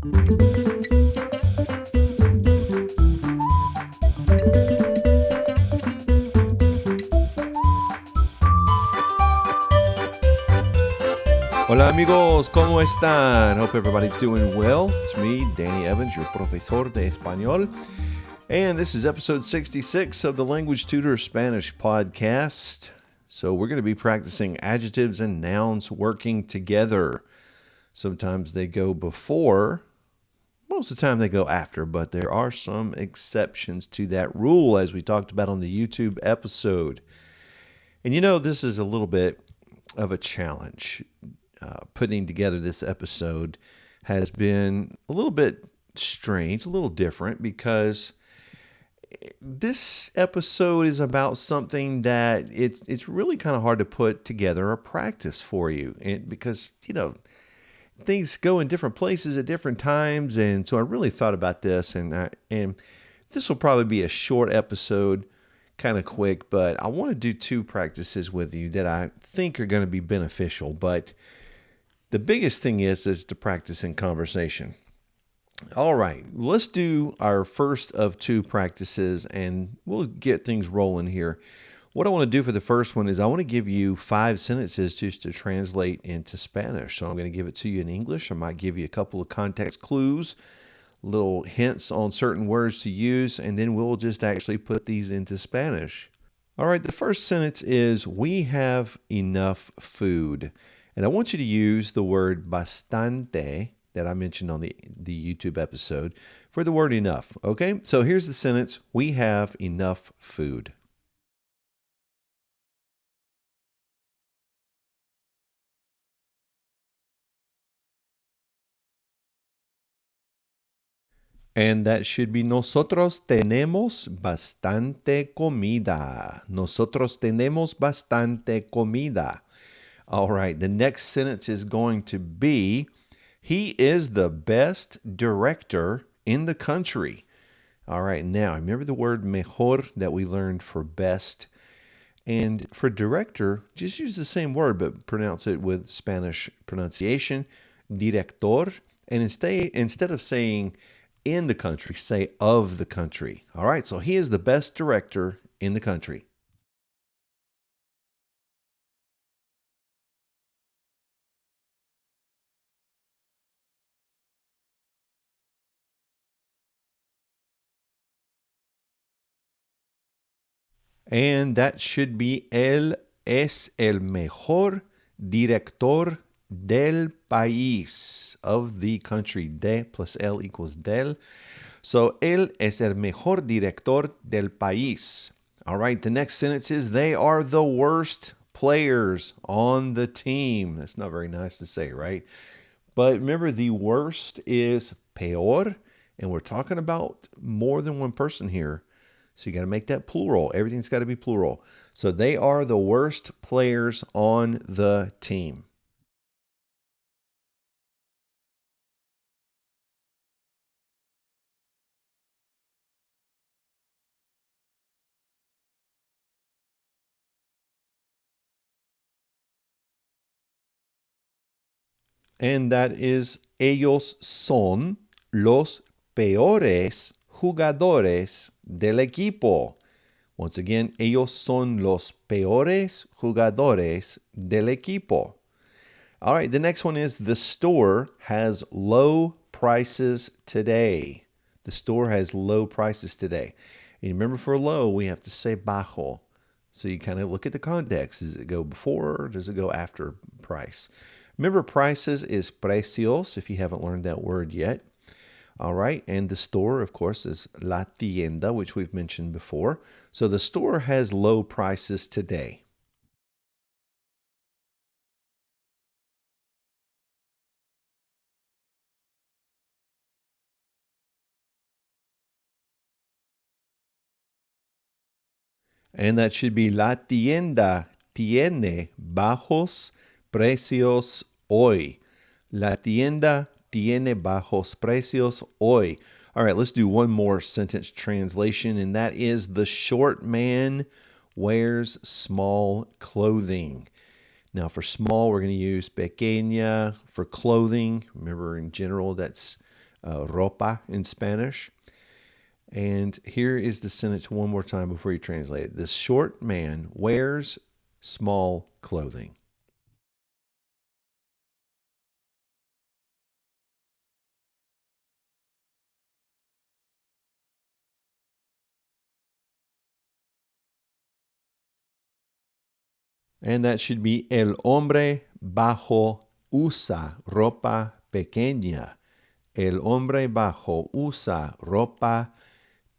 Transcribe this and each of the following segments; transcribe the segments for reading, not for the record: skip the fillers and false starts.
Hola amigos, ¿cómo están? Hope everybody's doing well. It's me, Danny Evans, your profesor de español. And this is episode 66 of the Language Tutor Spanish podcast. So we're going to be practicing adjectives and nouns working together. Sometimes they go before, most of the time they go after, but there are some exceptions to that rule as we talked about on the YouTube episode. And you know, this is a little bit of a challenge. Putting together this episode has been a little bit strange, a little different, because this episode is about something that it's really kind of hard to put together a practice for you, and because things go in different places at different times, and so I really thought about this, and this will probably be a short episode, kind of quick, but I want to do two practices with you that I think are going to be beneficial, but the biggest thing is to practice in conversation. All right, let's do our first of two practices, and we'll get things rolling here. What I want to do for the first one is I want to give you 5 sentences just to translate into Spanish. So I'm going to give it to you in English. I might give you a couple of context clues, little hints on certain words to use, and then we'll just actually put these into Spanish. All right, the first sentence is, we have enough food. And I want you to use the word bastante that I mentioned on the YouTube episode for the word enough. Okay, so here's the sentence. We have enough food. And that should be, nosotros tenemos bastante comida. Nosotros tenemos bastante comida. All right, the next sentence is going to be, he is the best director in the country. All right, now remember the word mejor that we learned for best. And for director, just use the same word, but pronounce it with Spanish pronunciation, director. And instead of saying in the country, say of the country. All right, so he is the best director in the country. And that should be, él es el mejor director del país, of the country. De plus el equals del. So, él es el mejor director del país. All right, the next sentence is, they are the worst players on the team. That's not very nice to say, right? But remember, the worst is peor, and we're talking about more than one person here. So you got to make that plural. Everything's got to be plural. So they are the worst players on the team. And that is, ellos son los peores jugadores del equipo. Once again, ellos son los peores jugadores del equipo. All right, the next one is, the store has low prices today. The store has low prices today. And remember, for low, we have to say bajo. So you kind of look at the context. Does it go before or does it go after price? Remember, prices is precios, if you haven't learned that word yet. All right, and the store, of course, is la tienda, which we've mentioned before. So the store has low prices today. And that should be, la tienda tiene bajos precios hoy. La tienda tiene bajos precios hoy. All right, let's do one more sentence translation, and that is, the short man wears small clothing. Now, for small, we're going to use pequeña. For clothing, remember, in general, that's ropa in Spanish. And here is the sentence one more time before you translate it. The short man wears small clothing. And that should be el hombre bajo usa ropa pequeña. El hombre bajo usa ropa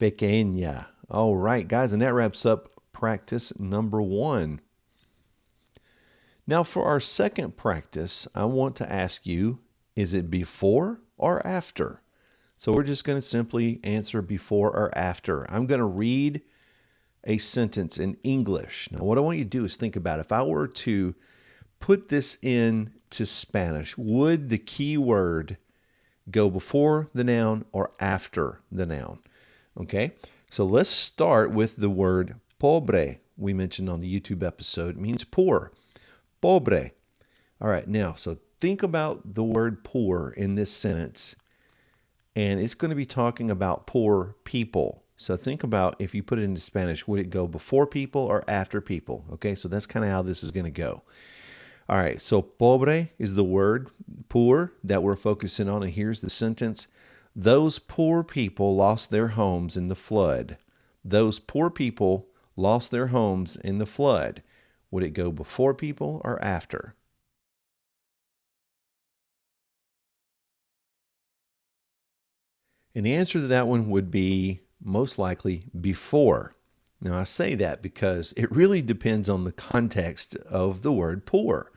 pequeña. All right, guys, and that wraps up practice number 1. Now, for our second practice, I want to ask you, is it before or after? So we're just going to simply answer before or after. I'm going to read a sentence in English. Now, what I want you to do is think about if I were to put this into Spanish, would the key word go before the noun or after the noun? Okay, so let's start with the word pobre we mentioned on the YouTube episode. It means poor. Pobre. All right, now, so think about the word poor in this sentence, and it's going to be talking about poor people. So think about if you put it into Spanish, would it go before people or after people? Okay, so that's kind of how this is going to go. All right, so pobre is the word poor that we're focusing on, and here's the sentence. Those poor people lost their homes in the flood. Those poor people lost their homes in the flood. Would it go before people or after? And the answer to that one would be most likely before. Now, I say that because it really depends on the context of the word poor.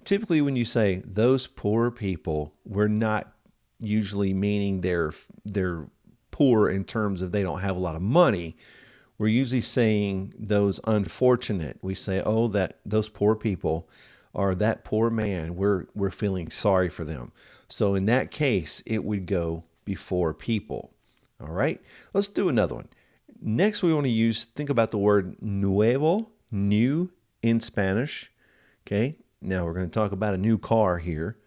Typically, when you say those poor people, we're not usually meaning they're poor in terms of they don't have a lot of money. We're usually saying those unfortunate. We say, oh, that those poor people or that poor man, we're feeling sorry for them. So in that case, it would go before people. All right, let's do another one. Next, we want to think about the word nuevo, new in Spanish. Okay, now we're going to talk about a new car here.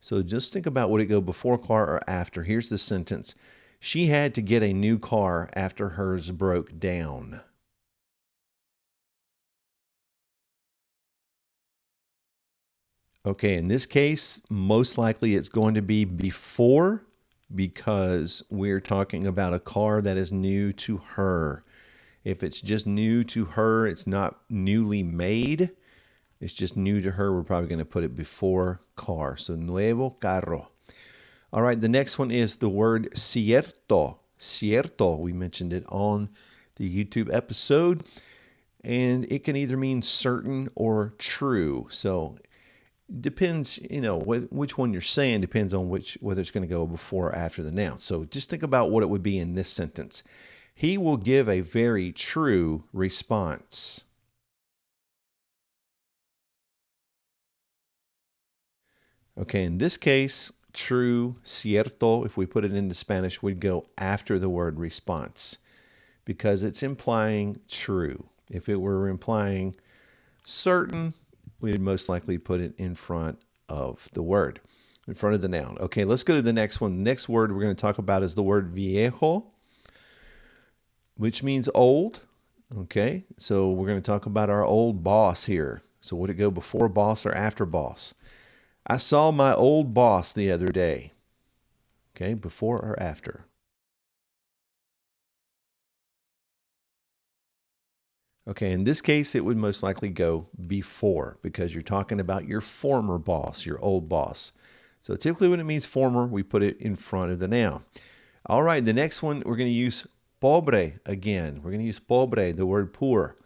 So just think about would it go before car or after. Here's the sentence. She had to get a new car after hers broke down. Okay, in this case, most likely it's going to be before because we're talking about a car that is new to her. If it's just new to her, it's not newly made. It's just new to her. We're probably going to put it before car. So nuevo carro. All right, the next one is the word cierto. Cierto, we mentioned it on the YouTube episode. And it can either mean certain or true. So depends, which one you're saying depends on whether it's going to go before or after the noun. So just think about what it would be in this sentence. He will give a very true response. Okay, in this case, true, cierto, if we put it into Spanish, would go after the word response because it's implying true. If it were implying certain, we'd most likely put it in front of the word, in front of the noun. Okay, let's go to the next one. The next word we're going to talk about is the word viejo, which means old. Okay, so we're going to talk about our old boss here. So would it go before boss or after boss? I saw my old boss the other day. Okay, before or after? Okay, in this case, it would most likely go before because you're talking about your former boss, your old boss. So typically when it means former, we put it in front of the noun. All right, the next one, we're going to use pobre again. We're going to use pobre, the word poor.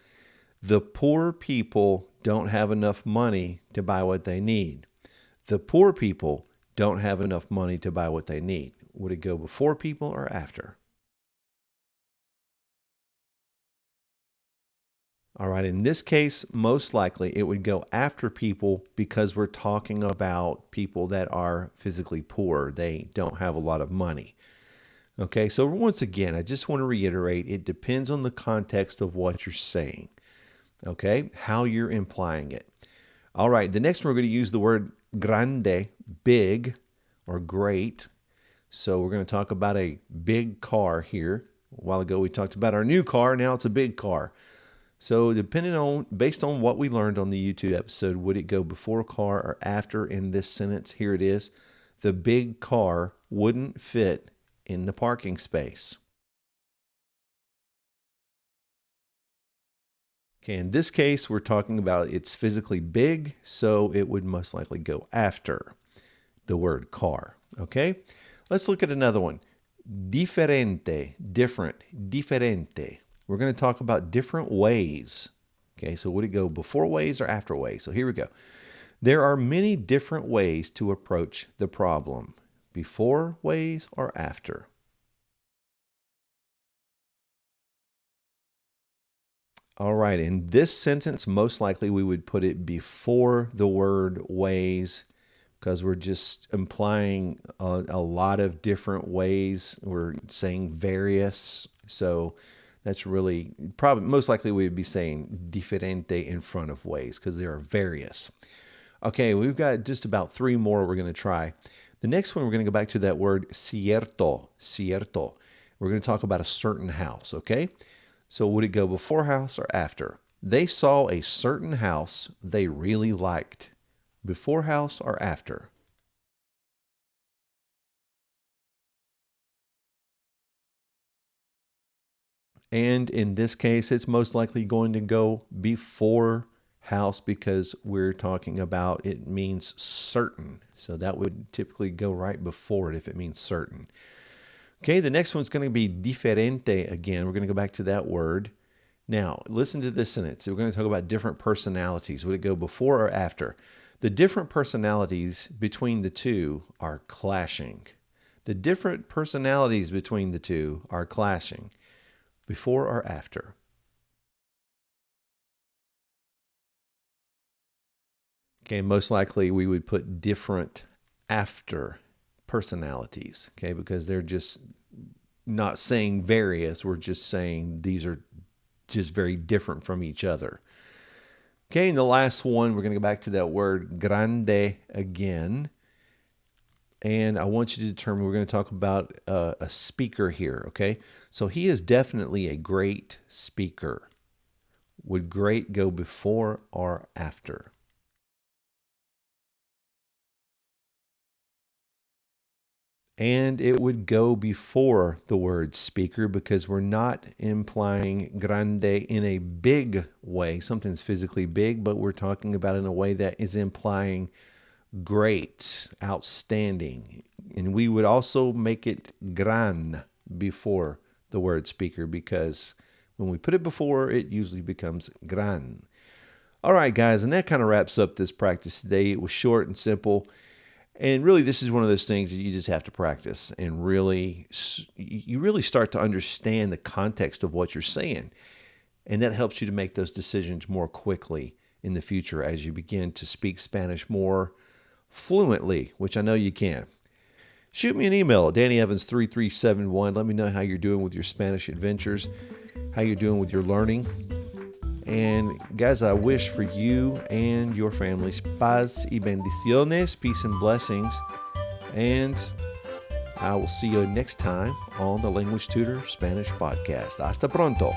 The poor people don't have enough money to buy what they need. The poor people don't have enough money to buy what they need. Would it go before people or after? All right, in this case, most likely it would go after people because we're talking about people that are physically poor. They don't have a lot of money. Okay, so once again, I just want to reiterate, it depends on the context of what you're saying. Okay, how you're implying it. All right, the next one we're going to use the word grande, big or great. So we're going to talk about a big car here. A while ago we talked about our new car. Now it's a big car. So based on what we learned on the YouTube episode, would it go before car or after in this sentence? Here it is. The big car wouldn't fit in the parking space. Okay, in this case, we're talking about it's physically big, so it would most likely go after the word car. Okay, let's look at another one. Diferente, different, diferente. We're going to talk about different ways. Okay, so would it go before ways or after ways? So here we go. There are many different ways to approach the problem. Before ways or after? All right, in this sentence, most likely we would put it before the word ways because we're just implying a lot of different ways. We're saying various. So that's really probably most likely we would be saying diferente in front of ways because there are various. Okay, we've got just about 3 more we're going to try. The next one, we're going to go back to that word cierto, cierto. We're going to talk about a certain house, okay? So would it go before house or after? They saw a certain house they really liked. Before house or after? And in this case, it's most likely going to go before house because we're talking about it means certain. So that would typically go right before it if it means certain. Okay, the next one's going to be diferente again. We're going to go back to that word. Now, listen to this sentence. We're going to talk about different personalities. Would it go before or after? The different personalities between the two are clashing. The different personalities between the two are clashing. Before or after? Okay, most likely we would put different after personalities, okay, because they're just not saying various, we're just saying these are just very different from each other. Okay, and the last one, we're going to go back to that word grande again. And I want you to determine, we're going to talk about a speaker here, okay? So he is definitely a great speaker. Would great go before or after? And it would go before the word speaker because we're not implying grande in a big way. Something's physically big, but we're talking about in a way that is implying great, outstanding. And we would also make it gran before the word speaker because when we put it before, it usually becomes gran. All right, guys, and that kind of wraps up this practice today. It was short and simple. And really, this is one of those things that you just have to practice and you really start to understand the context of what you're saying. And that helps you to make those decisions more quickly in the future as you begin to speak Spanish more fluently, which I know you can. Shoot me an email at DannyEvans3371. Let me know how you're doing with your Spanish adventures, how you're doing with your learning. And guys, I wish for you and your families paz y bendiciones, peace and blessings. And I will see you next time on the Language Tutor Spanish Podcast. Hasta pronto.